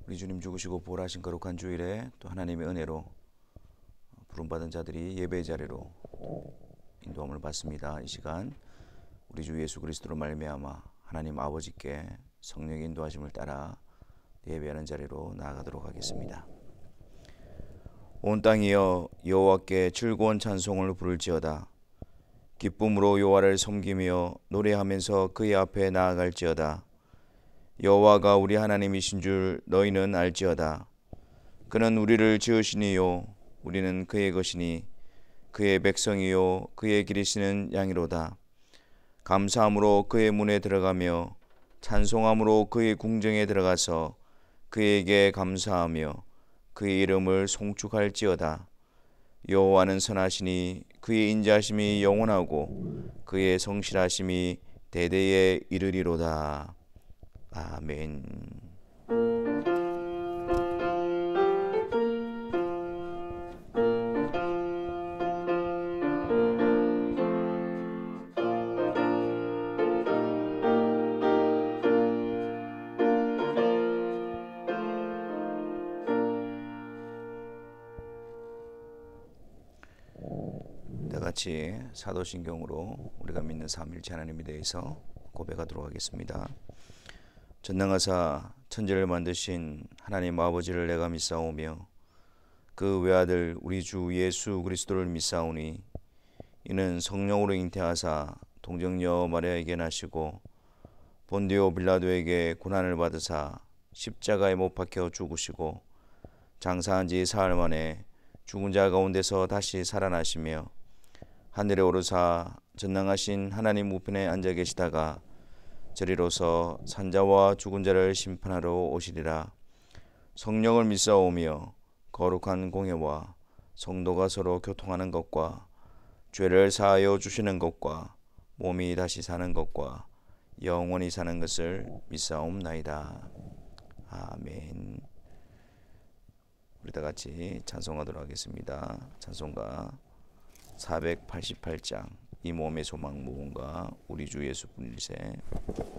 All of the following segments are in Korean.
우리 주님 죽으시고 부활하신 거룩한 주일에 또 하나님의 은혜로 부름받은 자들이 예배 자리로 인도함을 받습니다. 이 시간 우리 주 예수 그리스도로 말미암아 하나님 아버지께 성령의 인도하심을 따라 예배하는 자리로 나아가도록 하겠습니다. 온 땅이여 여호와께 즐거운 찬송을 부를지어다. 기쁨으로 여호와를 섬기며 노래하면서 그의 앞에 나아갈지어다. 여호와가 우리 하나님이신 줄 너희는 알지어다. 그는 우리를 지으시니요 우리는 그의 것이니 그의 백성이요 그의 기르시는 양이로다. 감사함으로 그의 문에 들어가며 찬송함으로 그의 궁정에 들어가서 그에게 감사하며 그의 이름을 송축할지어다. 여호와는 선하시니 그의 인자하심이 영원하고 그의 성실하심이 대대에 이르리로다. 아멘. 같이 사도신경으로 우리가 믿는 삼위일체 하나님에 대해서 고백하도록 하겠습니다. 전능하사 천지를 만드신 하나님 아버지를 내가 믿사오며 그 외아들 우리 주 예수 그리스도를 믿사오니 이는 성령으로 잉태하사 동정녀 마리아에게 나시고 본디오 빌라도에게 고난을 받으사 십자가에 못 박혀 죽으시고 장사한 지 사흘 만에 죽은 자 가운데서 다시 살아나시며 하늘에 오르사 전능하신 하나님 우편에 앉아 계시다가 저리로서 산자와 죽은 자를 심판하러 오시리라. 성령을 믿사오며 거룩한 공예와 성도가 서로 교통하는 것과 죄를 사하여 주시는 것과 몸이 다시 사는 것과 영원히 사는 것을 믿사옵나이다. 아멘. 우리 다 같이 찬송하도록 하겠습니다. 찬송가 488장 이 몸의 소망 무궁가 우리 주 예수뿐일세. 우리 주 예수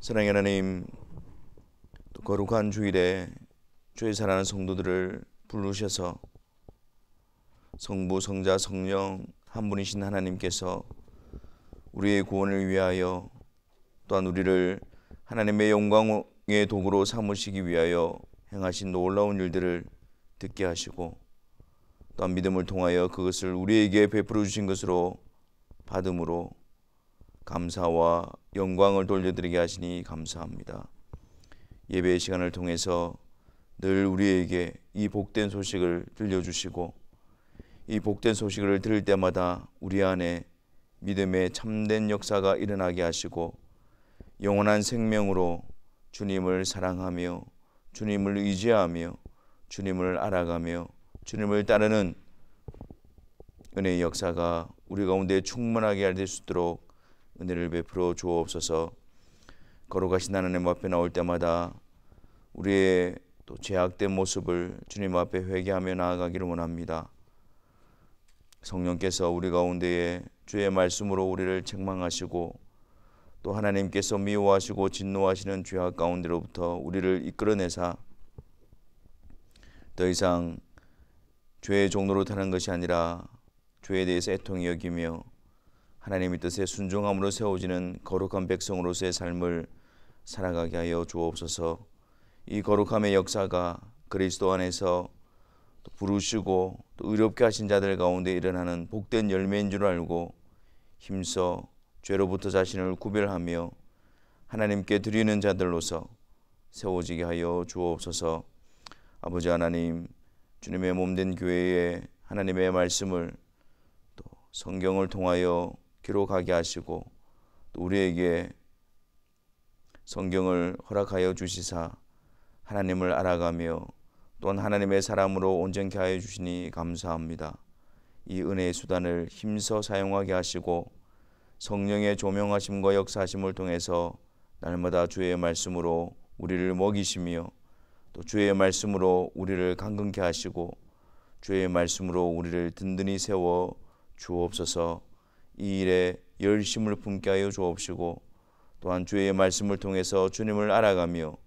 사랑의 하나님, 또 거룩한 주일에 주의 사랑하는 성도들을 부르셔서 성부, 성자, 성령 한 분이신 하나님께서 우리의 구원을 위하여 또한 우리를 하나님의 영광의 도구로 삼으시기 위하여 행하신 놀라운 일들을 듣게 하시고 또한 믿음을 통하여 그것을 우리에게 베풀어 주신 것으로 받음으로 감사와 영광을 돌려드리게 하시니 감사합니다. 예배의 시간을 통해서 늘 우리에게 이 복된 소식을 들려주시고 이 복된 소식을 들을 때마다 우리 안에 믿음의 참된 역사가 일어나게 하시고 영원한 생명으로 주님을 사랑하며 주님을 의지하며 주님을 알아가며 주님을 따르는 은혜의 역사가 우리 가운데 충만하게 될 수 있도록 은혜를 베풀어 주옵소서. 거룩하신 하나님 앞에 나올 때마다 우리의 또 죄악된 모습을 주님 앞에 회개하며 나아가기를 원합니다. 성령께서 우리 가운데에 주의 말씀으로 우리를 책망하시고 또 하나님께서 미워하시고 진노하시는 죄악 가운데로부터 우리를 이끌어내사 더 이상 죄의 종로로 타는 것이 아니라 죄에 대해서 애통히 여기며 하나님의 뜻에 순종함으로 세워지는 거룩한 백성으로서의 삶을 살아가게 하여 주옵소서. 이 거룩함의 역사가 그리스도 안에서 또 부르시고 또 의롭게 하신 자들 가운데 일어나는 복된 열매인 줄 알고 힘써 죄로부터 자신을 구별하며 하나님께 드리는 자들로서 세워지게 하여 주옵소서. 아버지 하나님, 주님의 몸된 교회에 하나님의 말씀을 또 성경을 통하여 기록하게 하시고 또 우리에게 성경을 허락하여 주시사 하나님을 알아가며 또한 하나님의 사람으로 온전케 하여 주시니 감사합니다. 이 은혜의 수단을 힘써 사용하게 하시고 성령의 조명하심과 역사하심을 통해서 날마다 주의 말씀으로 우리를 먹이시며 또 주의 말씀으로 우리를 강건케 하시고 주의 말씀으로 우리를 든든히 세워 주옵소서. 이 일에 열심을 품게 하여 주옵시고 또한 주의 말씀을 통해서 주님을 알아가며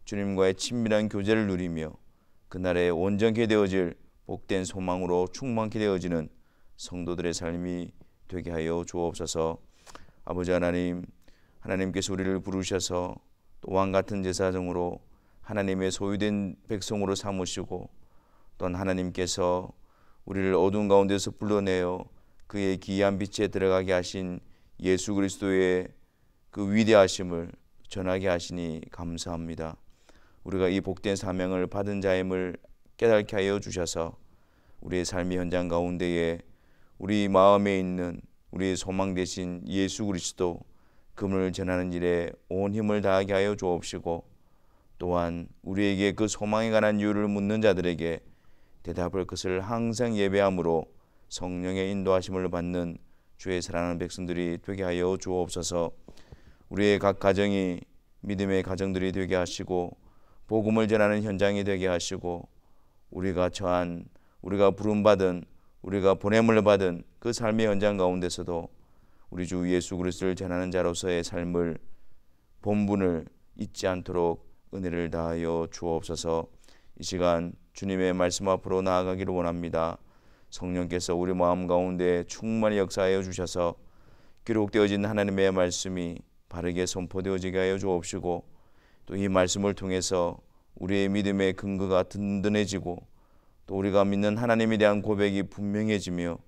주님과의 친밀한 교제를 누리며 그날에 온전케 되어질 복된 소망으로 충만케 되어지는 성도들의 삶이 되게 하여 주옵소서. 아버지 하나님, 하나님께서 우리를 부르셔서 또 왕같은 제사장으로 하나님의 소유된 백성으로 삼으시고 또한 하나님께서 우리를 어두운 가운데서 불러내어 그의 기이한 빛에 들어가게 하신 예수 그리스도의 그 위대하심을 전하게 하시니 감사합니다. 우리가 이 복된 사명을 받은 자임을 깨닫게 하여 주셔서 우리의 삶의 현장 가운데에 우리 마음에 있는 우리의 소망 되신 예수 그리스도 그분을 전하는 일에 온 힘을 다하게 하여 주옵시고 또한 우리에게 그 소망에 관한 이유를 묻는 자들에게 대답할 것을 항상 예배함으로 성령의 인도하심을 받는 주의 사랑하는 백성들이 되게 하여 주옵소서. 우리의 각 가정이 믿음의 가정들이 되게 하시고 복음을 전하는 현장이 되게 하시고 우리가 처한 우리가 부름받은 우리가 보냄을 받은 그 삶의 현장 가운데서도 우리 주 예수 그리스도를 전하는 자로서의 삶을 본분을 잊지 않도록 은혜를 다하여 주옵소서. 이 시간 주님의 말씀 앞으로 나아가기를 원합니다. 성령께서 우리 마음 가운데 충만히 역사하여 주셔서 기록되어진 하나님의 말씀이 바르게 선포되어지게 하여 주옵시고 또 이 말씀을 통해서 우리의 믿음의 근거가 든든해지고 또 우리가 믿는 하나님에 대한 고백이 분명해지며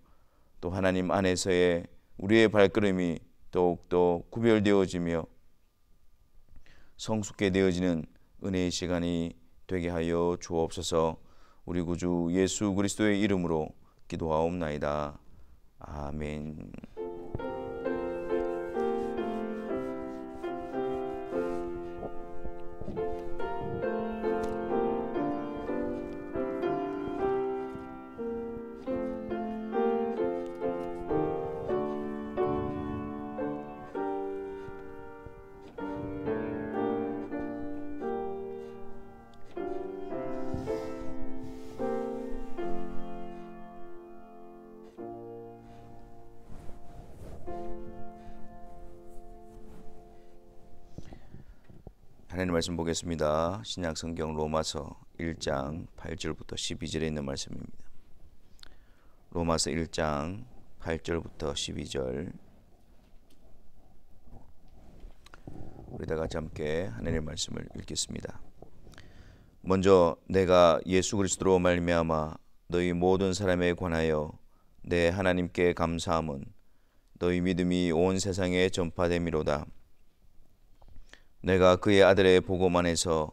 또 하나님 안에서의 우리의 발걸음이 더욱더 구별되어지며 성숙게 되어지는 은혜의 시간이 되게 하여 주옵소서. 우리 구주 예수 그리스도의 이름으로 기도하옵나이다. 아멘. 하나님 말씀 보겠습니다. 신약 성경 로마서 1장 8절부터 12절에 있는 말씀입니다. 로마서 1장 8절부터 12절. 우리 다 같이 함께 하나님의 말씀을 읽겠습니다. 먼저 내가 예수 그리스도로 말미암아 너희 모든 사람에 관하여 내 하나님께 감사함은 너희 믿음이 온 세상에 전파됨이로다. 내가 그의 아들의 복음 안에서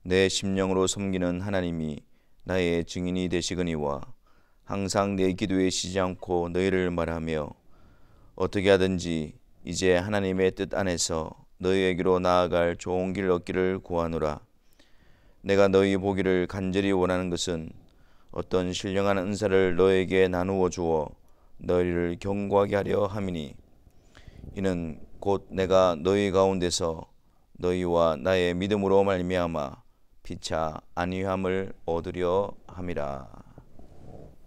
내 심령으로 섬기는 하나님이 나의 증인이 되시거니와 항상 내 기도에 쉬지 않고 너희를 말하며 어떻게 하든지 이제 하나님의 뜻 안에서 너희에게로 나아갈 좋은 길 얻기를 구하노라. 내가 너희 보기를 간절히 원하는 것은 어떤 신령한 은사를 너에게 나누어 주어 너희를 견고하게 하려 함이니 이는 곧 내가 너희 가운데서 너희와 나의 믿음으로 말미암아 피차 안위함을 얻으려 함이라.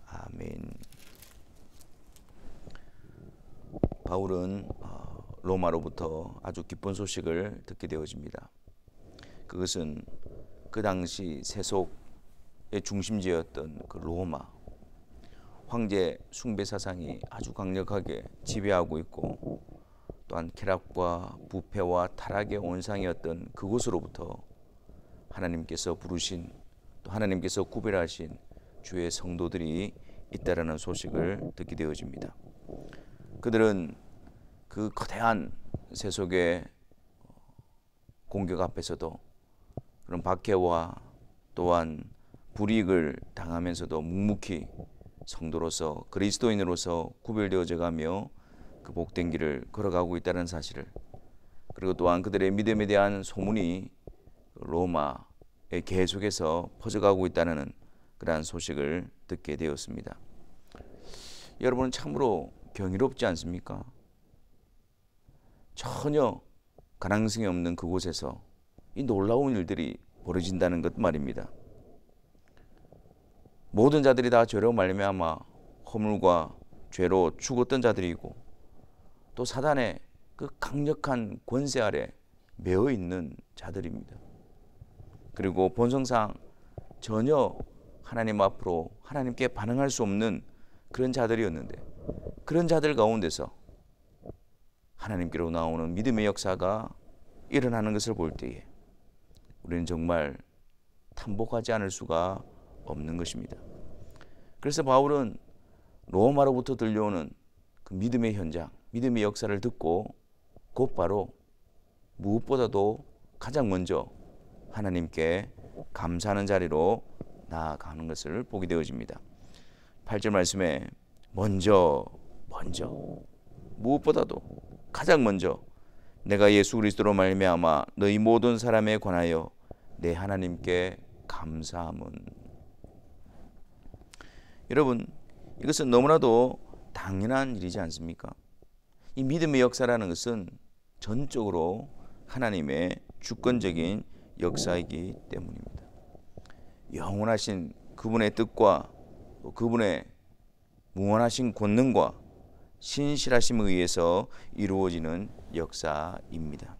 아멘. 바울은 로마로부터 아주 기쁜 소식을 듣게 되어집니다. 그것은 그 당시 세속의 중심지였던 그 로마, 황제 숭배 사상이 아주 강력하게 지배하고 있고 또한 쾌락과 부패와 타락의 온상이었던 그곳으로부터 하나님께서 부르신 또 하나님께서 구별하신 주의 성도들이 있다라는 소식을 듣게 되어집니다. 그들은 그 거대한 세속의 공격 앞에서도 그런 박해와 또한 불이익을 당하면서도 묵묵히 성도로서 그리스도인으로서 구별되어져 가며 그 복된 길을 걸어가고 있다는 사실을, 그리고 또한 그들의 믿음에 대한 소문이 로마에 계속해서 퍼져가고 있다는 그러한 소식을 듣게 되었습니다. 여러분은 참으로 경이롭지 않습니까? 전혀 가능성이 없는 그곳에서 이 놀라운 일들이 벌어진다는 것 말입니다. 모든 자들이 다 죄로 말미암아 허물과 죄로 죽었던 자들이고 또 사단의 그 강력한 권세 아래 매어 있는 자들입니다. 그리고 본성상 전혀 하나님 앞으로 하나님께 반응할 수 없는 그런 자들이었는데, 그런 자들 가운데서 하나님께로 나오는 믿음의 역사가 일어나는 것을 볼 때에 우리는 정말 탐복하지 않을 수가 없는 것입니다. 그래서 바울은 로마로부터 들려오는 그 믿음의 현장, 믿음의 역사를 듣고 곧바로 무엇보다도 가장 먼저 하나님께 감사하는 자리로 나아가는 것을 보게 되어집니다. 8절 말씀에 먼저 무엇보다도 가장 먼저 내가 예수 그리스도로 말미암아 너희 모든 사람에 관하여 내 하나님께 감사함은. 여러분, 이것은 너무나도 당연한 일이지 않습니까? 이 믿음의 역사라는 것은 전적으로 하나님의 주권적인 역사이기 때문입니다. 영원하신 그분의 뜻과 그분의 무한하신 권능과 신실하심에 의해서 이루어지는 역사입니다.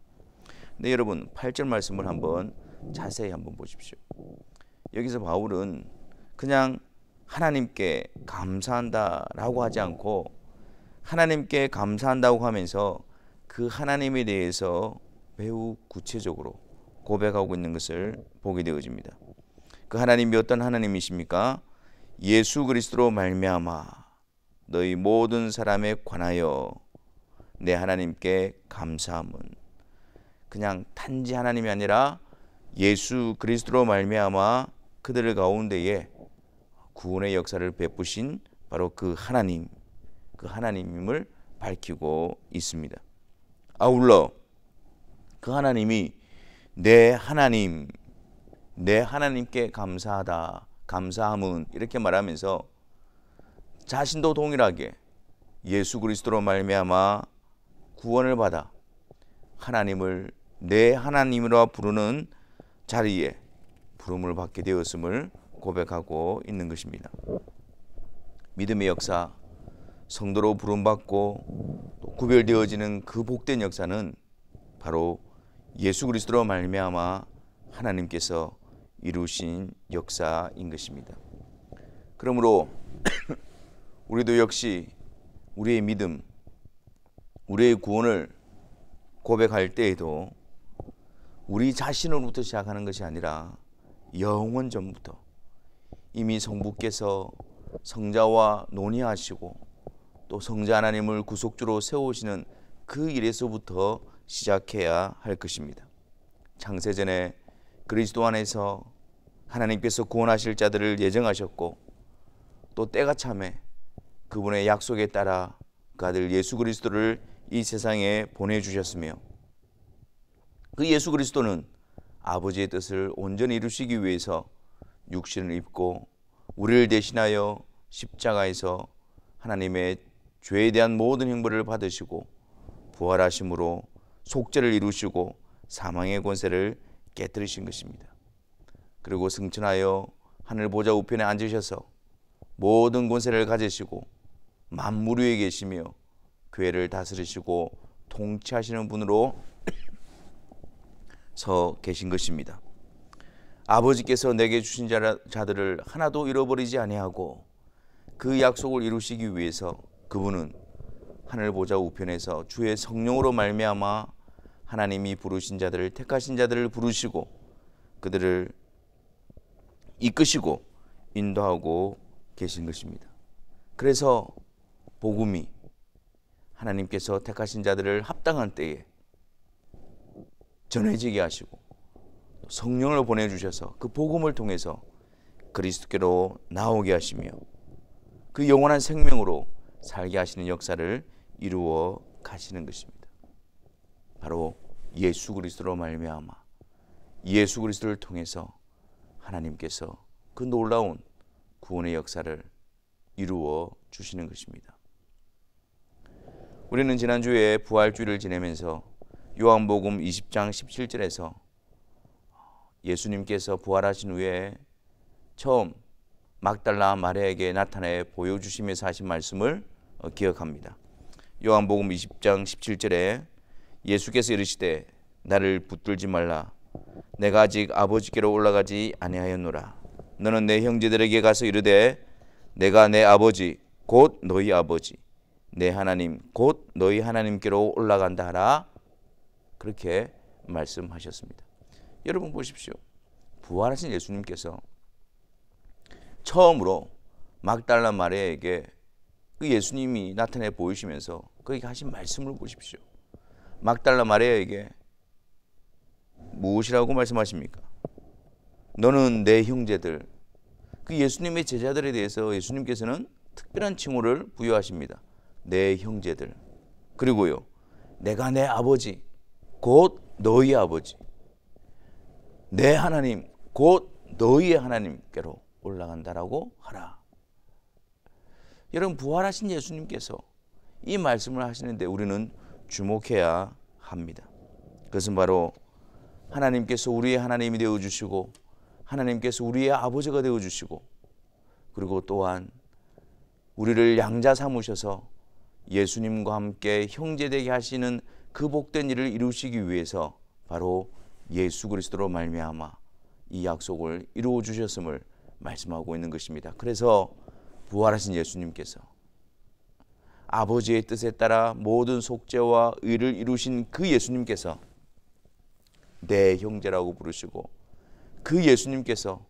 근데 여러분, 8절 말씀을 한번 자세히 한번 보십시오. 여기서 바울은 그냥 하나님께 감사한다라고 하지 않고 하나님께 감사한다고 하면서 그 하나님에 대해서 매우 구체적으로 고백하고 있는 것을 보게 되어집니다. 그 하나님이 어떤 하나님이십니까? 예수 그리스도로 말미암아 너희 모든 사람에 관하여 내 하나님께 감사함은, 그냥 단지 하나님이 아니라 예수 그리스도로 말미암아 그들 가운데에 구원의 역사를 베푸신 바로 그 하나님, 그 하나님임을 밝히고 있습니다. 아울러 그 하나님이 내 하나님, 내 하나님께 감사하다, 감사함은 이렇게 말하면서 자신도 동일하게 예수 그리스도로 말미암아 구원을 받아 하나님을 내 하나님이라 부르는 자리에 부름을 받게 되었음을 고백하고 있는 것입니다. 믿음의 역사, 성도로 부름받고 또 구별되어지는 그 복된 역사는 바로 예수 그리스도로 말미암아 하나님께서 이루신 역사인 것입니다. 그러므로 우리도 역시 우리의 믿음, 우리의 구원을 고백할 때에도 우리 자신으로부터 시작하는 것이 아니라 영원 전부터 이미 성부께서 성자와 논의하시고 또 성자 하나님을 구속주로 세우시는 그 일에서부터 시작해야 할 것입니다. 창세전에 그리스도 안에서 하나님께서 구원하실 자들을 예정하셨고 또 때가 참에 그분의 약속에 따라 그 아들 예수 그리스도를 이 세상에 보내주셨으며 그 예수 그리스도는 아버지의 뜻을 온전히 이루시기 위해서 육신을 입고 우리를 대신하여 십자가에서 하나님의 죄에 대한 모든 형벌을 받으시고 부활하심으로 속죄를 이루시고 사망의 권세를 깨뜨리신 것입니다. 그리고 승천하여 하늘 보좌 우편에 앉으셔서 모든 권세를 가지시고 만물 위에 계시며 교회를 다스리시고 통치하시는 분으로 서 계신 것입니다. 아버지께서 내게 주신 자들을 하나도 잃어버리지 아니하고 그 약속을 이루시기 위해서 그분은 하늘 보좌 우편에서 주의 성령으로 말미암아 하나님이 부르신 자들을 택하신 자들을 부르시고 그들을 이끄시고 인도하고 계신 것입니다. 그래서 복음이 하나님께서 택하신 자들을 합당한 때에 전해지게 하시고 성령을 보내주셔서 그 복음을 통해서 그리스도께로 나오게 하시며 그 영원한 생명으로 살게 하시는 역사를 이루어 가시는 것입니다. 바로 예수 그리스도로 말미암아 예수 그리스도를 통해서 하나님께서 그 놀라운 구원의 역사를 이루어 주시는 것입니다. 우리는 지난주에 부활주일을 지내면서 요한복음 20장 17절에서 예수님께서 부활하신 후에 처음 막달라 마리아에게 나타내 보여주시면서 하신 말씀을 기억합니다. 요한복음 20장 17절에 예수께서 이르시되 나를 붙들지 말라. 내가 아직 아버지께로 올라가지 아니하였노라. 너는 내 형제들에게 가서 이르되 내가 내 아버지 곧 너희 아버지 내 하나님 곧 너희 하나님께로 올라간다 하라. 그렇게 말씀하셨습니다. 여러분 보십시오. 부활하신 예수님께서 처음으로 막달라 마리아에게 그 예수님이 나타내 보이시면서 그에게 하신 말씀을 보십시오. 막달라 마리아에게 무엇이라고 말씀하십니까? 너는 내 형제들. 그 예수님의 제자들에 대해서 예수님께서는 특별한 칭호를 부여하십니다. 내 형제들. 그리고요, 내가 내 아버지 곧 너희 아버지 내 하나님 곧 너희의 하나님께로 올라간다라고 하라. 여러분, 부활하신 예수님께서 이 말씀을 하시는데 우리는 주목해야 합니다. 그것은 바로 하나님께서 우리의 하나님이 되어주시고 하나님께서 우리의 아버지가 되어주시고 그리고 또한 우리를 양자 삼으셔서 예수님과 함께 형제되게 하시는 그 복된 일을 이루시기 위해서 바로 예수 그리스도로 말미암아 이 약속을 이루어 주셨음을 말씀하고 있는 것입니다. 그래서 부활하신 예수님께서 아버지의 뜻에 따라 모든 속죄와 의를 이루신 그 예수님께서 내 형제라고 부르시고 그 예수님께서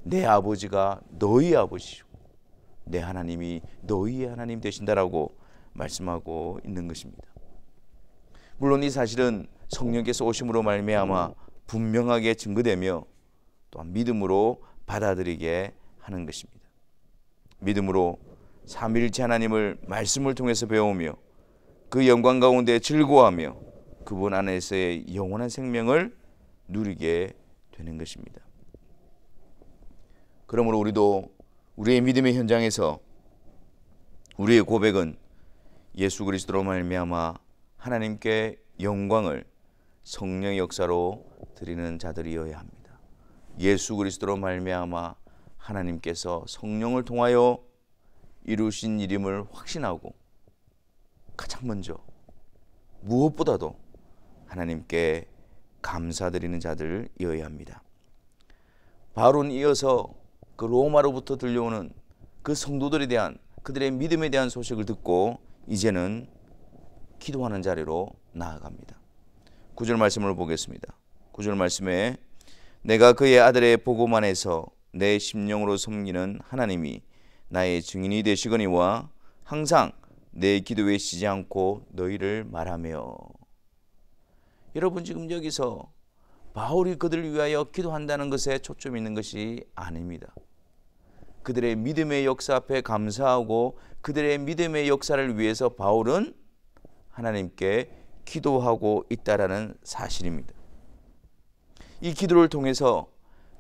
내 아버지가 너희 아버지시고 내 하나님이 너희의 하나님 되신다라고 말씀하고 있는 것입니다. 물론 이 사실은 성령께서 오심으로 말미암아 분명하게 증거되며 또한 믿음으로 받아들이게 하는 것입니다. 믿음으로 삼위일체 하나님을 말씀을 통해서 배우며 그 영광 가운데 즐거워하며 그분 안에서의 영원한 생명을 누리게 되는 것입니다. 그러므로 우리도 우리의 믿음의 현장에서 우리의 고백은 예수 그리스도로 말미암아 하나님께 영광을 성령의 역사로 드리는 자들이어야 합니다. 예수 그리스도로 말미암아 하나님께서 성령을 통하여 이루신 일임을 확신하고 가장 먼저 무엇보다도 하나님께 감사드리는 자들이어야 합니다. 바울은 이어서 그 로마로부터 들려오는 그 성도들에 대한 그들의 믿음에 대한 소식을 듣고 이제는 기도하는 자리로 나아갑니다. 9절 말씀을 보겠습니다. 9절 말씀에 내가 그의 아들의 복음 안에서 내 심령으로 섬기는 하나님이 나의 증인이 되시거니와 항상 내 기도에 쉬지 않고 너희를 말하며. 여러분, 지금 여기서 바울이 그들을 위하여 기도한다는 것에 초점이 있는 것이 아닙니다. 그들의 믿음의 역사 앞에 감사하고 그들의 믿음의 역사를 위해서 바울은 하나님께 기도하고 있다라는 사실입니다. 이 기도를 통해서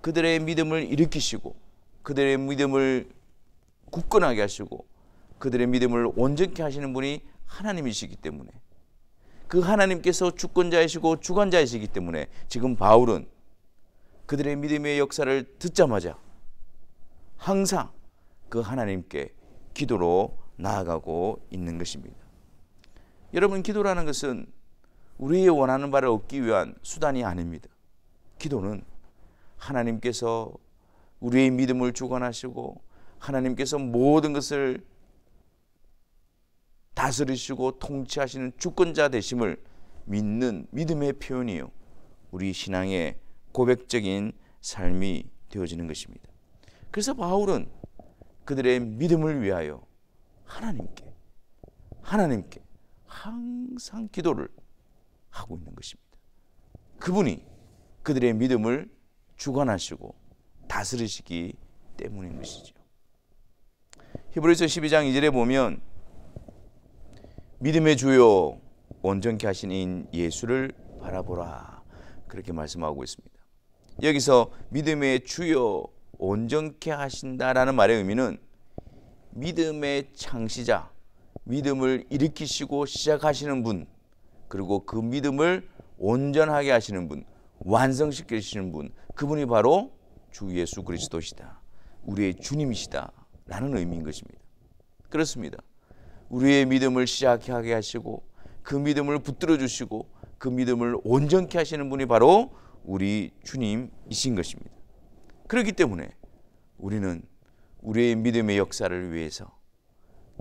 그들의 믿음을 일으키시고 그들의 믿음을 굳건하게 하시고 그들의 믿음을 온전케 하시는 분이 하나님이시기 때문에, 그 하나님께서 주권자이시고 주관자이시기 때문에 지금 바울은 그들의 믿음의 역사를 듣자마자 항상 그 하나님께 기도로 나아가고 있는 것입니다. 여러분, 기도라는 것은 우리의 원하는 바를 얻기 위한 수단이 아닙니다. 기도는 하나님께서 우리의 믿음을 주관하시고 하나님께서 모든 것을 다스리시고 통치하시는 주권자 되심을 믿는 믿음의 표현이요, 우리 신앙의 고백적인 삶이 되어지는 것입니다. 그래서 바울은 그들의 믿음을 위하여 하나님께 항상 기도를 하고 있는 것입니다. 그분이 그들의 믿음을 주관하시고 다스리시기 때문인 것이죠. 히브리서 12장 2절에 보면 믿음의 주요 온전케 하신 예수를 바라보라, 그렇게 말씀하고 있습니다. 여기서 믿음의 주요 온전케 하신다라는 말의 의미는 믿음의 창시자, 믿음을 일으키시고 시작하시는 분, 그리고 그 믿음을 온전하게 하시는 분, 완성시키시는 분, 그분이 바로 주 예수 그리스도시다, 우리의 주님이시다 라는 의미인 것입니다. 그렇습니다. 우리의 믿음을 시작하게 하시고 그 믿음을 붙들어 주시고 그 믿음을 온전케 하시는 분이 바로 우리 주님이신 것입니다. 그렇기 때문에 우리는 우리의 믿음의 역사를 위해서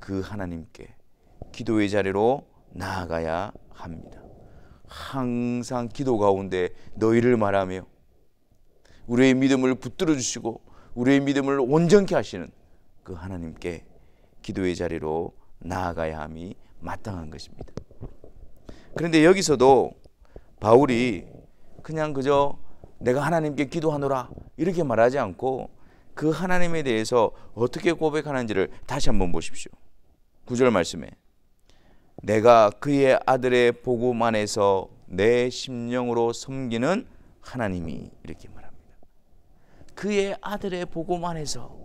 그 하나님께 기도의 자리로 나아가야 합니다. 항상 기도 가운데 너희를 말하며 우리의 믿음을 붙들어 주시고 우리의 믿음을 온전케 하시는 그 하나님께 기도의 자리로 나아가야 함이 마땅한 것입니다. 그런데 여기서도 바울이 그냥 그저 내가 하나님께 기도하노라 이렇게 말하지 않고 그 하나님에 대해서 어떻게 고백하는지를 다시 한번 보십시오. 9절 말씀에 내가 그의 아들의 복음 안에서 내 심령으로 섬기는 하나님이, 이렇게 말합니다. 그의 아들의 복음 안에서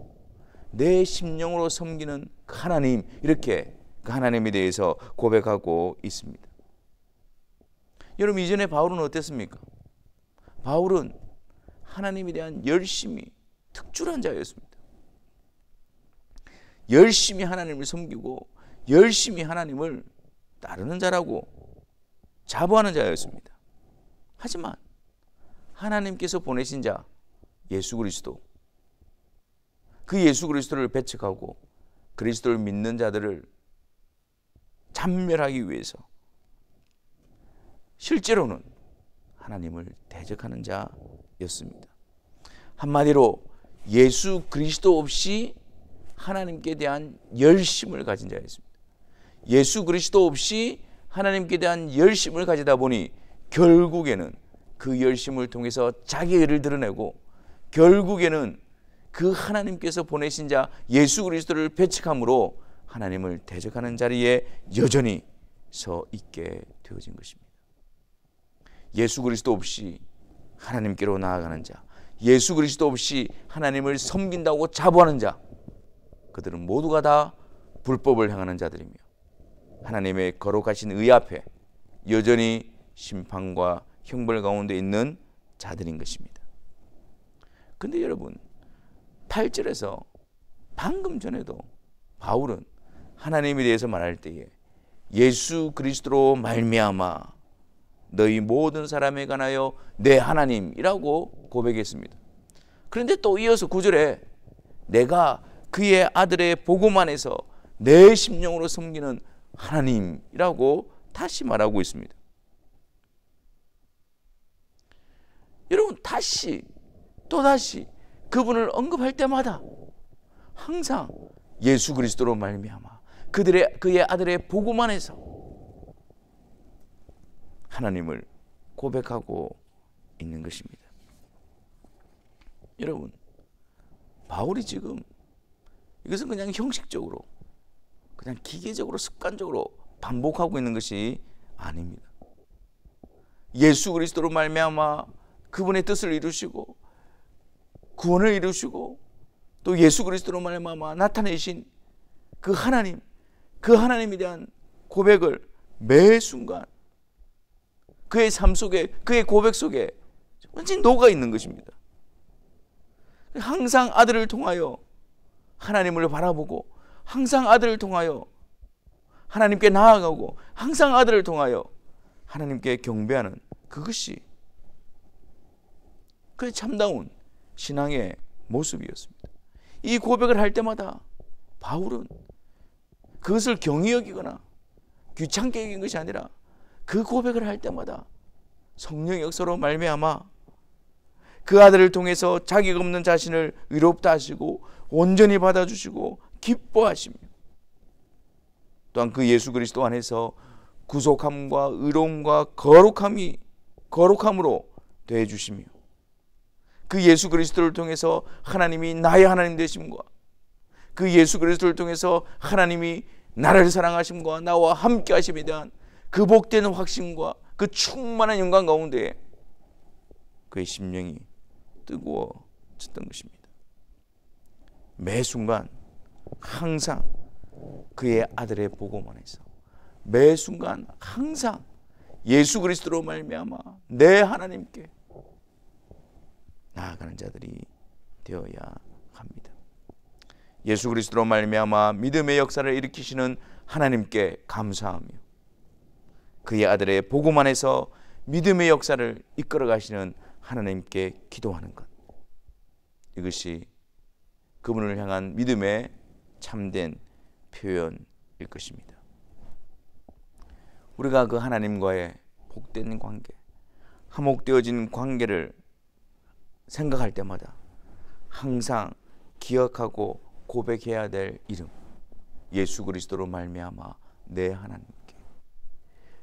내 심령으로 섬기는 하나님, 이렇게 그 하나님에 대해서 고백하고 있습니다. 여러분, 이전에 바울은 어땠습니까? 바울은 하나님에 대한 열심이 특출한 자였습니다. 열심히 하나님을 섬기고 열심히 하나님을 따르는 자라고 자부하는 자였습니다. 하지만 하나님께서 보내신 자 예수 그리스도, 그 예수 그리스도를 배척하고 그리스도를 믿는 자들을 참멸하기 위해서 실제로는 하나님을 대적하는 자였습니다. 한마디로 예수 그리스도 없이 하나님께 대한 열심을 가진 자였습니다. 예수 그리스도 없이 하나님께 대한 열심을 가지다 보니 결국에는 그 열심을 통해서 자기 의를 드러내고 결국에는 그 하나님께서 보내신 자 예수 그리스도를 배척함으로 하나님을 대적하는 자리에 여전히 서 있게 되어진 것입니다. 예수 그리스도 없이 하나님께로 나아가는 자, 예수 그리스도 없이 하나님을 섬긴다고 자부하는 자, 그들은 모두가 다 불법을 행하는 자들이며 하나님의 거룩하신 의 앞에 여전히 심판과 형벌 가운데 있는 자들인 것입니다. 그런데 여러분, 8절에서 방금 전에도 바울은 하나님에 대해서 말할 때에 예수 그리스도로 말미암아 너희 모든 사람에 관하여 내 하나님이라고 고백했습니다. 그런데 또 이어서 9절에 내가 그의 아들의 복음 안에서 내 심령으로 섬기는 하나님이라고 다시 말하고 있습니다. 여러분, 다시 또다시 그분을 언급할 때마다 항상 예수 그리스도로 말미암아 그의 아들의 복음 안에서 하나님을 고백하고 있는 것입니다. 여러분, 바울이 지금 이것은 그냥 형식적으로, 그냥 기계적으로, 습관적으로 반복하고 있는 것이 아닙니다. 예수 그리스도로 말미암아 그분의 뜻을 이루시고 구원을 이루시고 또 예수 그리스도로 말미암아 나타내신 그 하나님, 그 하나님에 대한 고백을 매 순간 그의 삶 속에, 그의 고백 속에 완전히 녹아 있는 것입니다. 항상 아들을 통하여 하나님을 바라보고, 항상 아들을 통하여 하나님께 나아가고, 항상 아들을 통하여 하나님께 경배하는 그것이 그의 참다운 신앙의 모습이었습니다. 이 고백을 할 때마다 바울은 그것을 경히 여기거나 귀찮게 여긴 것이 아니라 그 고백을 할 때마다 성령의 역사로 말미암아 그 아들을 통해서 자격 없는 자신을 의롭다 하시고 온전히 받아주시고 기뻐하시며, 또한 그 예수 그리스도 안에서 구속함과 의로움과 거룩함으로 대해주시며, 그 예수 그리스도를 통해서 하나님이 나의 하나님 되심과 그 예수 그리스도를 통해서 하나님이 나를 사랑하심과 나와 함께 하심에 대한 그 복되는 확신과 그 충만한 영광 가운데 그의 심령이 뜨거워졌던 것입니다. 매 순간 항상 그의 아들의 복음 안에서, 매 순간 항상 예수 그리스도로 말미암아 내 하나님께 나아가는 자들이 되어야 합니다. 예수 그리스도로 말미암아 믿음의 역사를 일으키시는 하나님께 감사하며 그의 아들의 복음 안에서 믿음의 역사를 이끌어 가시는 하나님께 기도하는 것, 이것이 그분을 향한 믿음의 참된 표현일 것입니다. 우리가 그 하나님과의 복된 관계, 화목되어진 관계를 생각할 때마다 항상 기억하고 고백해야 될 이름, 예수 그리스도로 말미암아 내 하나님께,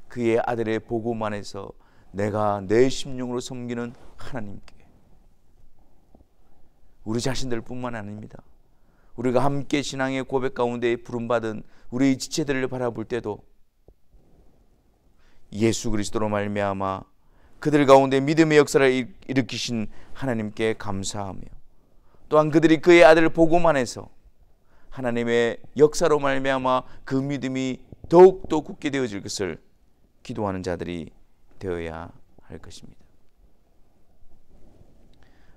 그의 아들의 복음 안에서 내가 내 심령으로 섬기는 하나님께. 우리 자신들 뿐만 아닙니다. 우리가 함께 신앙의 고백 가운데 부름받은 우리 지체들을 바라볼 때도 예수 그리스도로 말미암아 그들 가운데 믿음의 역사를 일으키신 하나님께 감사하며, 또한 그들이 그의 아들 복음 안에서 하나님의 역사로 말미암아 그 믿음이 더욱더 굳게 되어질 것을 기도하는 자들이 되어야 할 것입니다.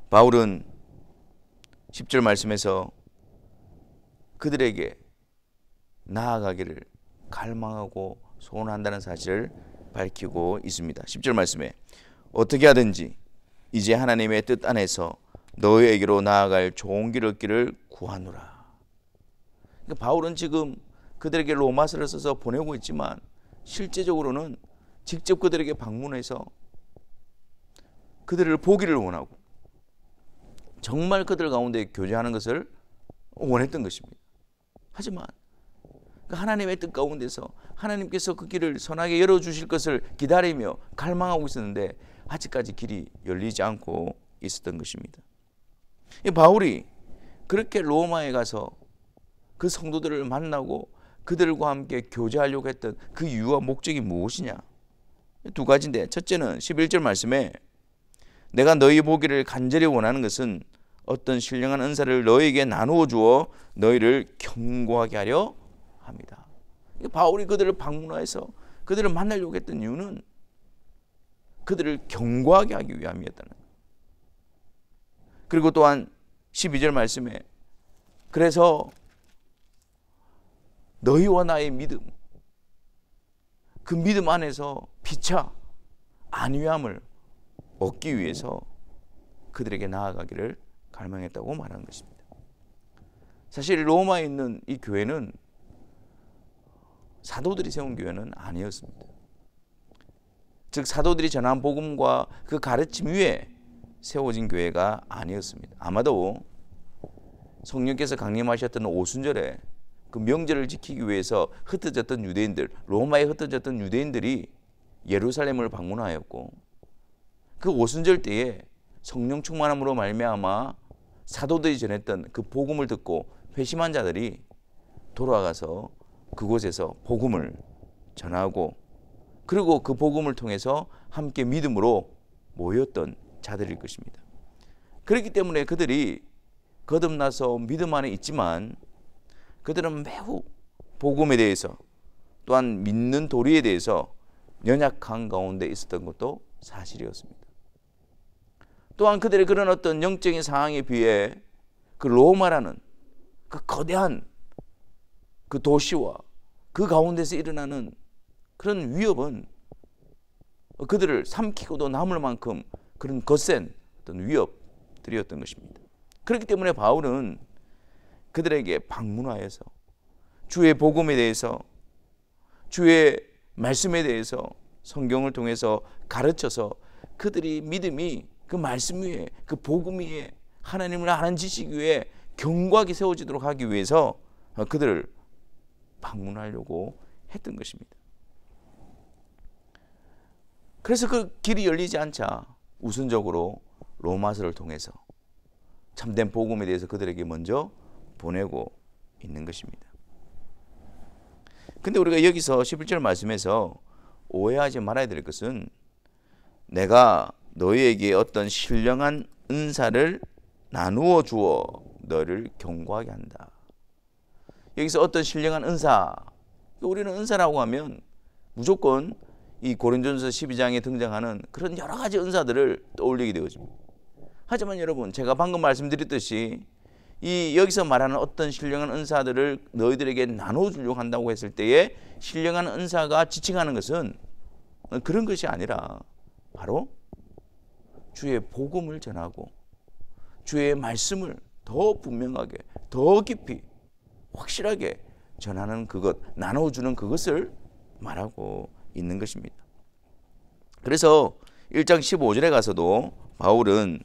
바울은 10절 말씀에서 그들에게 나아가기를 갈망하고 소원한다는 사실을 밝히고 있습니다. 10절 말씀에 어떻게 하든지 이제 하나님의 뜻 안에서 너희에게로 나아갈 좋은 길 얻기를 구하노라. 그러니까 바울은 지금 그들에게 로마서를 써서 보내고 있지만 실제적으로는 직접 그들에게 방문해서 그들을 보기를 원하고 정말 그들 가운데 교제하는 것을 원했던 것입니다. 하지만 하나님의 뜻 가운데서 하나님께서 그 길을 선하게 열어주실 것을 기다리며 갈망하고 있었는데 아직까지 길이 열리지 않고 있었던 것입니다. 바울이 그렇게 로마에 가서 그 성도들을 만나고 그들과 함께 교제하려고 했던 그 이유와 목적이 무엇이냐? 두 가지인데, 첫째는 11절 말씀에 내가 너희 보기를 간절히 원하는 것은 어떤 신령한 은사를 너희에게 나누어 주어 너희를 견고하게 하려 합니다. 바울이 그들을 방문해서 그들을 만나려고 했던 이유는 그들을 견고하게 하기 위함이었다는 거예요. 그리고 또한 12절 말씀에 그래서 너희와 나의 믿음, 그 믿음 안에서 피차 안위함을 얻기 위해서 그들에게 나아가기를 갈망했다고 말하는 것입니다. 사실 로마에 있는 이 교회는 사도들이 세운 교회는 아니었습니다. 즉 사도들이 전한 복음과 그 가르침 위에 세워진 교회가 아니었습니다. 아마도 성령께서 강림하셨던 오순절에 그 명절을 지키기 위해서 흩어졌던 유대인들, 로마에 흩어졌던 유대인들이 예루살렘을 방문하였고, 그 오순절 때에 성령 충만함으로 말미암아 사도들이 전했던 그 복음을 듣고 회심한 자들이 돌아가서 그곳에서 복음을 전하고, 그리고 그 복음을 통해서 함께 믿음으로 모였던 자들일 것입니다. 그렇기 때문에 그들이 거듭나서 믿음 안에 있지만 그들은 매우 복음에 대해서 또한 믿는 도리에 대해서 연약한 가운데 있었던 것도 사실이었습니다. 또한 그들의 그런 어떤 영적인 상황에 비해 그 로마라는 그 거대한 그 도시와 그 가운데서 일어나는 그런 위협은 그들을 삼키고도 남을 만큼 그런 거센 어떤 위협들이었던 것입니다. 그렇기 때문에 바울은 그들에게 방문하여서 주의 복음에 대해서, 주의 말씀에 대해서 성경을 통해서 가르쳐서 그들이 믿음이 그 말씀 위에, 그 복음 위에, 하나님을 아는 지식 위에 견고하게 세워지도록 하기 위해서 그들을 방문하려고 했던 것입니다. 그래서 그 길이 열리지 않자 우선적으로 로마서를 통해서 참된 복음에 대해서 그들에게 먼저 보내고 있는 것입니다. 근데 우리가 여기서 11절 말씀에서 오해하지 말아야 될 것은, 내가 너희에게 어떤 신령한 은사를 나누어 주어 너를 견고하게 한다. 여기서 어떤 신령한 은사, 우리는 은사라고 하면 무조건 이 고린도전서 12장에 등장하는 그런 여러 가지 은사들을 떠올리게 되어집니다. 하지만 여러분, 제가 방금 말씀드렸듯이 이 여기서 말하는 어떤 신령한 은사들을 너희들에게 나눠주려고 한다고 했을 때에 신령한 은사가 지칭하는 것은 그런 것이 아니라 바로 주의 복음을 전하고 주의 말씀을 더 분명하게, 더 깊이, 확실하게 전하는 그것, 나눠주는 그것을 말하고 있는 것입니다. 그래서 1장 15절에 가서도 바울은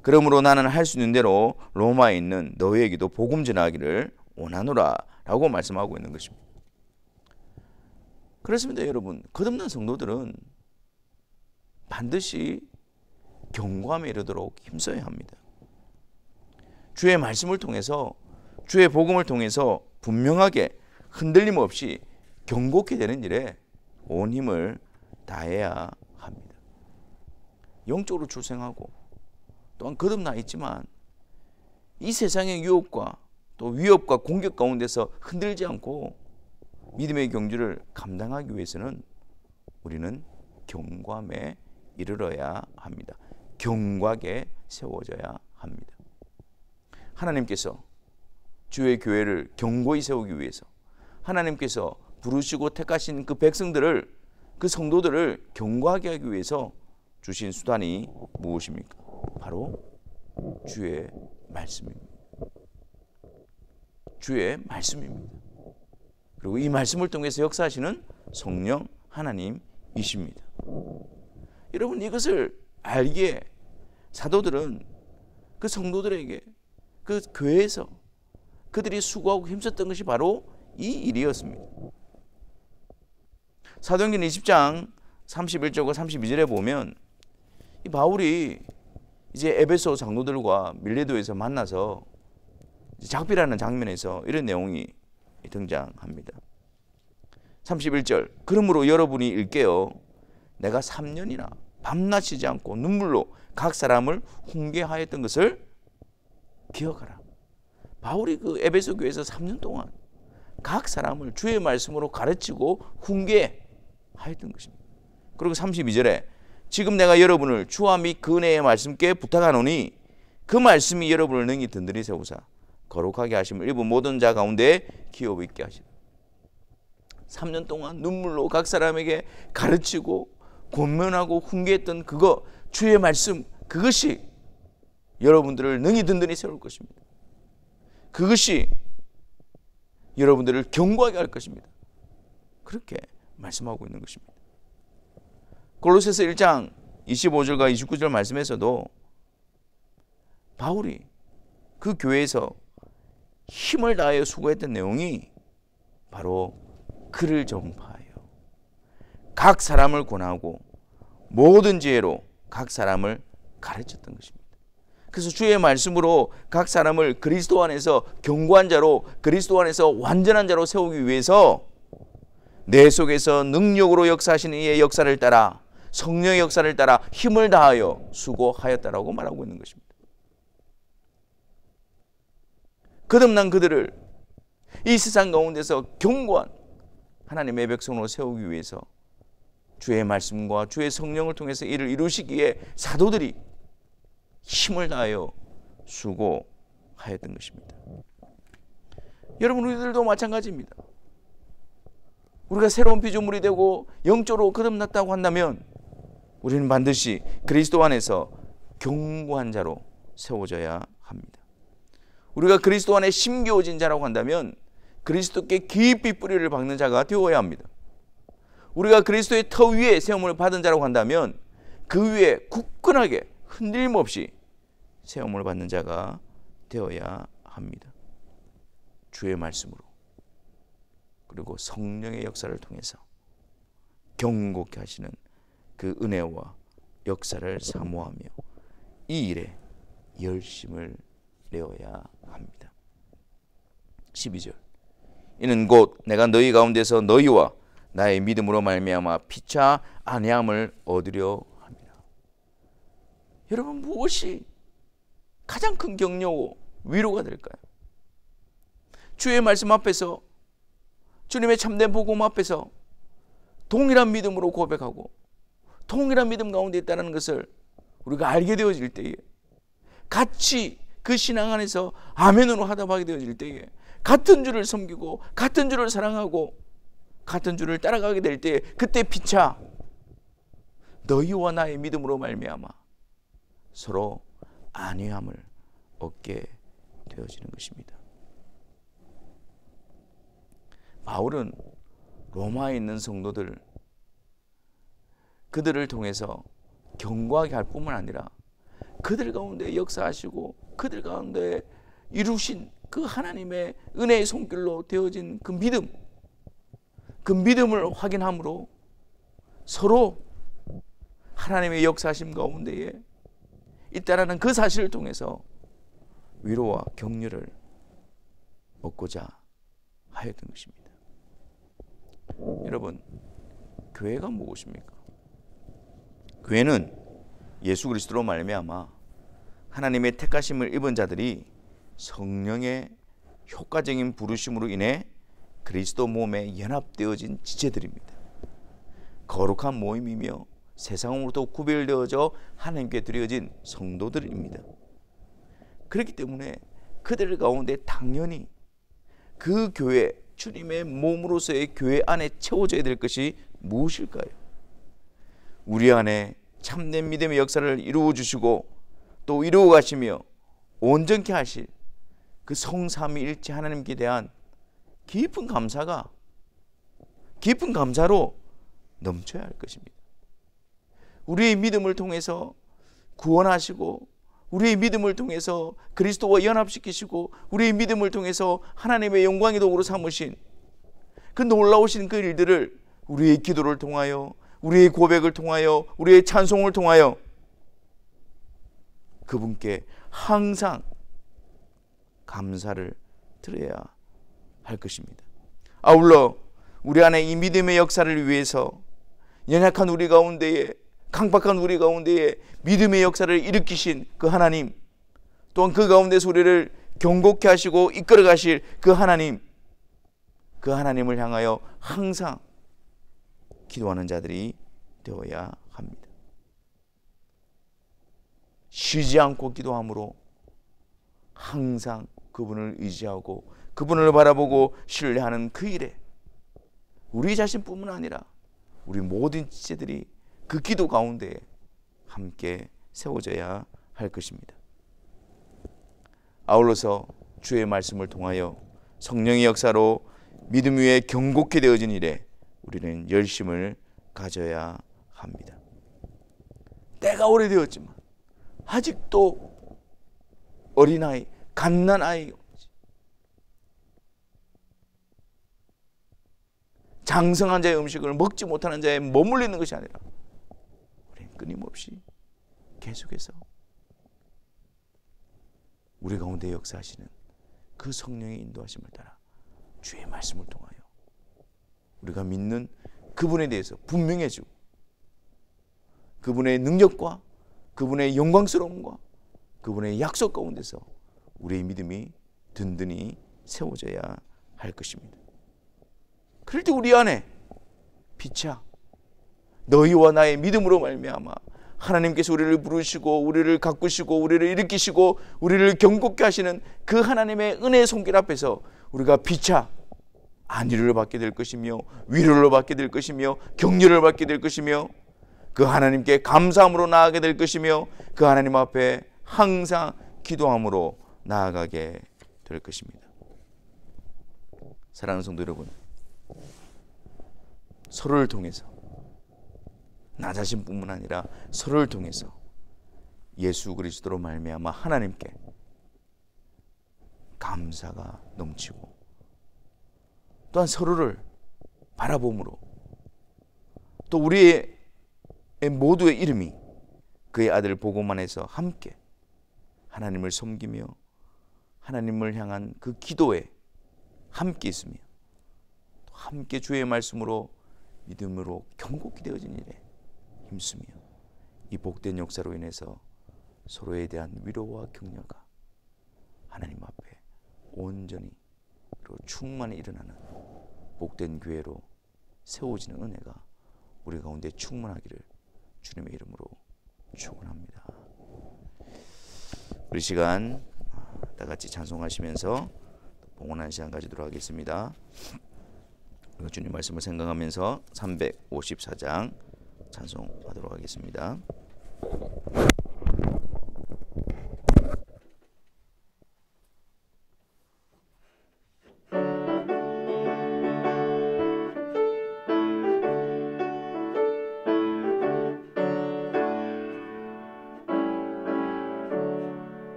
그러므로 나는 할 수 있는 대로 로마에 있는 너희에게도 복음 전하기를 원하노라 라고 말씀하고 있는 것입니다. 그렇습니다. 여러분, 거듭난 성도들은 반드시 견고함에 이르도록 힘써야 합니다. 주의 말씀을 통해서, 주의 복음을 통해서 분명하게 흔들림 없이 견고케 되는 일에 온 힘을 다해야 합니다. 영적으로 출생하고 또한 거듭나 있지만 이 세상의 유혹과 또 위협과 공격 가운데서 흔들지 않고 믿음의 경주를 감당하기 위해서는 우리는 견고함에 이르러야 합니다. 견고하게 세워져야 합니다. 하나님께서 주의 교회를 견고히 세우기 위해서 하나님께서 부르시고 택하신 그 백성들을, 그 성도들을 견고하게 하기 위해서 주신 수단이 무엇입니까? 바로 주의 말씀입니다. 주의 말씀입니다. 그리고 이 말씀을 통해서 역사하시는 성령 하나님이십니다. 여러분, 이것을 알기에 사도들은 그 성도들에게 그 교회에서 그들이 수고하고 힘썼던 것이 바로 이 일이었습니다. 사도행전 20장 31절과 32절에 보면 이 바울이 이제 에베소 장로들과 밀레도에서 만나서 작별하는 장면에서 이런 내용이 등장합니다. 31절, 그러므로 여러분이 일깨어 내가 3년이나 밤낮 쉬지 않고 눈물로 각 사람을 훈계하였던 것을 기억하라. 바울이 그 에베소 교회에서 3년 동안 각 사람을 주의 말씀으로 가르치고 훈계하였던 것입니다. 그리고 32절에 지금 내가 여러분을 주와 및 그 은혜의 말씀께 부탁하노니 그 말씀이 여러분을 능히 든든히 세우사 거룩하게 하심을 일부 모든 자 가운데 기업 있게 하시라. 3년 동안 눈물로 각 사람에게 가르치고 권면하고 훈계했던 그거, 주의 말씀, 그것이 여러분들을 능히 든든히 세울 것입니다. 그것이 여러분들을 견고하게 할 것입니다. 그렇게 말씀하고 있는 것입니다. 골로새서 1장 25절과 29절 말씀에서도 바울이 그 교회에서 힘을 다하여 수고했던 내용이 바로 그를 전파하여 각 사람을 권하고 모든 지혜로 각 사람을 가르쳤던 것입니다. 그래서 주의 말씀으로 각 사람을 그리스도 안에서 견고한 자로, 그리스도 안에서 완전한 자로 세우기 위해서 내 속에서 능력으로 역사하시는 이의 역사를 따라, 성령의 역사를 따라 힘을 다하여 수고하였다라고 말하고 있는 것입니다. 거듭난 그들을 이 세상 가운데서 견고한 하나님의 백성으로 세우기 위해서 주의 말씀과 주의 성령을 통해서 이를 이루시기에 사도들이 힘을 다하여 수고하였던 것입니다. 여러분, 우리들도 마찬가지입니다. 우리가 새로운 피조물이 되고 영적으로 거듭났다고 한다면 우리는 반드시 그리스도 안에서 견고한 자로 세워져야 합니다. 우리가 그리스도 안에 심겨진 자라고 한다면 그리스도께 깊이 뿌리를 박는 자가 되어야 합니다. 우리가 그리스도의 터 위에 세움을 받은 자라고 한다면 그 위에 굳건하게 흔들림 없이 세움을 받는 자가 되어야 합니다. 주의 말씀으로, 그리고 성령의 역사를 통해서 경고케 하시는 그 은혜와 역사를 사모하며 이 일에 열심을 내어야 합니다. 12절, 이는 곧 내가 너희 가운데서 너희와 나의 믿음으로 말미암아 피차 안해함을 얻으려 합니다. 여러분, 무엇이 가장 큰 격려고 위로가 될까요? 주의 말씀 앞에서, 주님의 참된 복음 앞에서 동일한 믿음으로 고백하고 동일한 믿음 가운데 있다는 것을 우리가 알게 되어질 때에, 같이 그 신앙 안에서 아멘으로 화답하게 되어질 때에, 같은 주를 섬기고 같은 주를 사랑하고 같은 주를 따라가게 될 때에, 그때 피차 너희와 나의 믿음으로 말미암아 서로 안위함을 얻게 되어지는 것입니다. 바울은 로마에 있는 성도들, 그들을 통해서 견고하게 할 뿐만 아니라 그들 가운데 역사하시고 그들 가운데 이루신 그 하나님의 은혜의 손길로 되어진 그 믿음, 그 믿음을 확인함으로 서로 하나님의 역사하심 가운데에 있다라는 그 사실을 통해서 위로와 격려를 얻고자 하였던 것입니다. 여러분, 교회가 무엇입니까? 교회는 예수 그리스도로 말미암아 하나님의 택하심을 입은 자들이 성령의 효과적인 부르심으로 인해 그리스도 몸에 연합되어진 지체들입니다. 거룩한 모임이며 세상으로부터 구별되어져 하나님께 드려진 성도들입니다. 그렇기 때문에 그들 가운데 당연히 그 교회, 주님의 몸으로서의 교회 안에 채워져야 될 것이 무엇일까요? 우리 안에 참된 믿음의 역사를 이루어 주시고 또 이루어 가시며 온전케 하실 그 성삼위일체 하나님께 대한 깊은 감사로 넘쳐야 할 것입니다. 우리의 믿음을 통해서 구원하시고, 우리의 믿음을 통해서 그리스도와 연합시키시고, 우리의 믿음을 통해서 하나님의 영광의 도구로 삼으신 그 놀라우신 그 일들을 우리의 기도를 통하여, 우리의 고백을 통하여, 우리의 찬송을 통하여 그분께 항상 감사를 드려야 할 것입니다. 아울러 우리 안에 이 믿음의 역사를 위해서 연약한 우리 가운데에, 강박한 우리 가운데에 믿음의 역사를 일으키신 그 하나님, 또한 그 가운데서 우리를 경고케 하시고 이끌어 가실 그 하나님, 그 하나님을 향하여 항상 기도하는 자들이 되어야 합니다. 쉬지 않고 기도함으로 항상 그분을 의지하고 그분을 바라보고 신뢰하는 그 일에 우리 자신뿐만 아니라 우리 모든 지체들이 그 기도 가운데 함께 세워져야 할 것입니다. 아울러서 주의 말씀을 통하여 성령의 역사로 믿음 위에 경고케 되어진 일에 우리는 열심을 가져야 합니다. 때가 오래되었지만 아직도 어린아이, 갓난아이, 장성한 자의 음식을 먹지 못하는 자에 머물리는 것이 아니라 우리는 끊임없이 계속해서 우리 가운데 역사하시는 그 성령의 인도하심을 따라 주의 말씀을 통하여 우리가 믿는 그분에 대해서 분명해지고 그분의 능력과 그분의 영광스러움과 그분의 약속 가운데서 우리의 믿음이 든든히 세워져야 할 것입니다. 그럴 때 우리 안에 빛이야 너희와 나의 믿음으로 말미암아 하나님께서 우리를 부르시고 우리를 가꾸시고 우리를 일으키시고 우리를 경고케 하시는 그 하나님의 은혜의 손길 앞에서 우리가 빛이야 안위를 받게 될 것이며 위로를 받게 될 것이며 격려를 받게 될 것이며 그 하나님께 감사함으로 나아가게 될 것이며 그 하나님 앞에 항상 기도함으로 나아가게 될 것입니다. 사랑하는 성도 여러분, 서로를 통해서 나 자신뿐만 아니라 서로를 통해서 예수 그리스도로 말미암아 하나님께 감사가 넘치고 또한 서로를 바라봄으로 또 우리의 모두의 이름이 그의 아들 복음만에서 함께 하나님을 섬기며 하나님을 향한 그 기도에 함께 있으며 또 함께 주의 말씀으로 믿음으로 경고케 되어진 일에 힘쓰며 이 복된 역사로 인해서 서로에 대한 위로와 격려가 하나님 앞에 온전히 그리고 충만히 일어나는 복된 교회로 세워지는 은혜가 우리 가운데 충만하기를 주님의 이름으로 축원합니다. 우리 시간 다 같이 찬송하시면서 봉헌한 시간 가지도록 하겠습니다. 주님 말씀을 생각하면서 354장 찬송하도록 하겠습니다.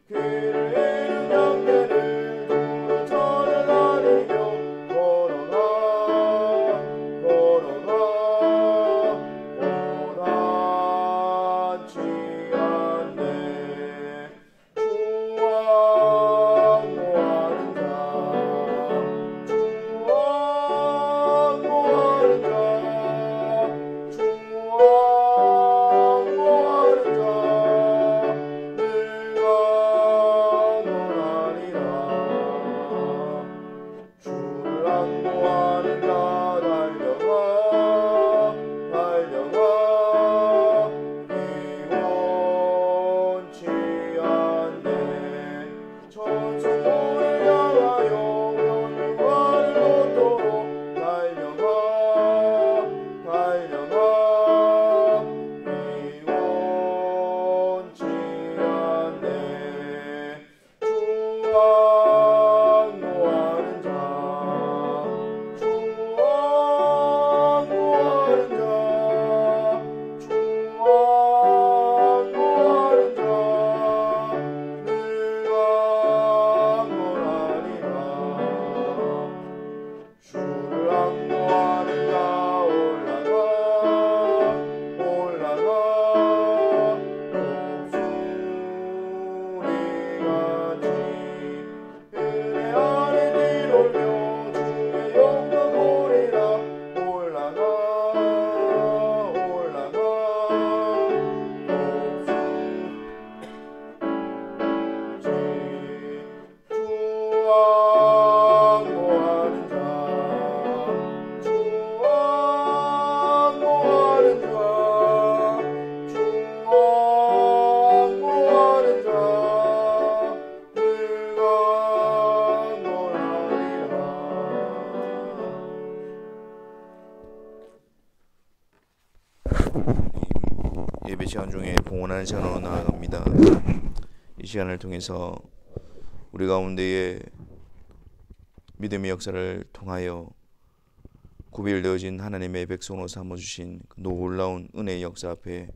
그 예배 시간 중에 봉헌하는 시간으로 나아갑니다. 이 시간을 통해서 우리 가운데에 믿음의 역사를 통하여 구별되어진 하나님의 백성으로 삼아주신 그 놀라운 은혜의 역사 앞에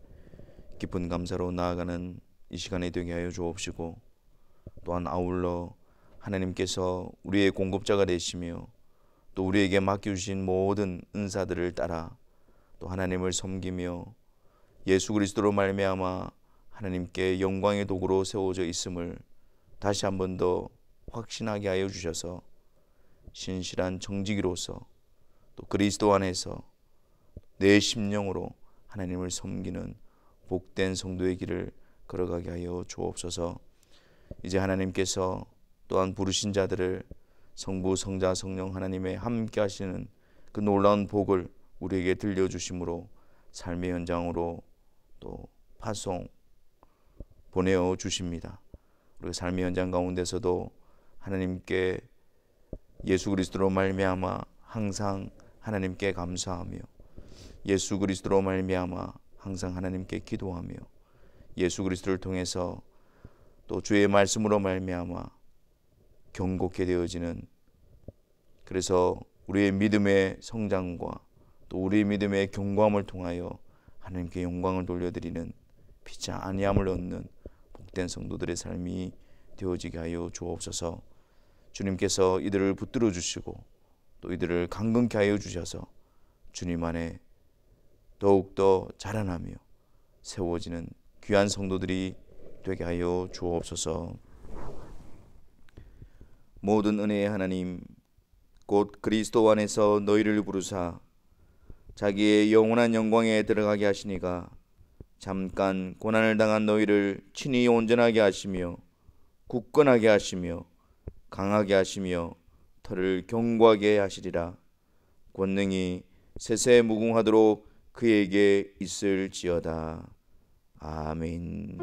깊은 감사로 나아가는 이 시간이 되게 하여 주옵시고, 또한 아울러 하나님께서 우리의 공급자가 되시며 또 우리에게 맡겨주신 모든 은사들을 따라 또 하나님을 섬기며 예수 그리스도로 말미암아 하나님께 영광의 도구로 세워져 있음을 다시 한 번 더 확신하게 하여 주셔서 신실한 정직이로서 또 그리스도 안에서 내 심령으로 하나님을 섬기는 복된 성도의 길을 걸어가게 하여 주옵소서. 이제 하나님께서 또한 부르신 자들을 성부, 성자, 성령 하나님의 함께 하시는 그 놀라운 복을 우리에게 들려주심으로 삶의 현장으로 또 파송 보내어 주십니다. 우리 삶의 현장 가운데서도 하나님께 예수 그리스도로 말미암아 항상 하나님께 감사하며 예수 그리스도로 말미암아 항상 하나님께 기도하며 예수 그리스도를 통해서 또 주의 말씀으로 말미암아 경고케 되어지는, 그래서 우리의 믿음의 성장과 또 우리의 믿음의 견고함을 통하여 하나님께 영광을 돌려드리는 피치 아니함을 얻는 복된 성도들의 삶이 되어지게 하여 주옵소서. 주님께서 이들을 붙들어 주시고 또 이들을 강건케 하여 주셔서 주님 안에 더욱더 자라나며 세워지는 귀한 성도들이 되게 하여 주옵소서. 모든 은혜의 하나님 곧 그리스도 안에서 너희를 부르사 자기의 영원한 영광에 들어가게 하시니가 잠깐 고난을 당한 너희를 친히 온전하게 하시며 굳건하게 하시며 강하게 하시며 털을 견고하게 하시리라. 권능이 세세 무궁하도록 그에게 있을지어다. 아멘.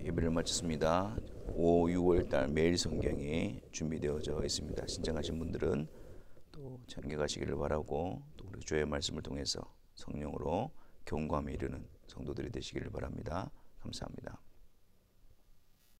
예배를 마쳤습니다. 5, 6월달 매일 성경이 준비되어져 있습니다. 신청하신 분들은 또 챙겨가시기를 바라고, 또 우리 주의 말씀을 통해서 성령으로 견고함에 이르는 성도들이 되시기를 바랍니다. 감사합니다.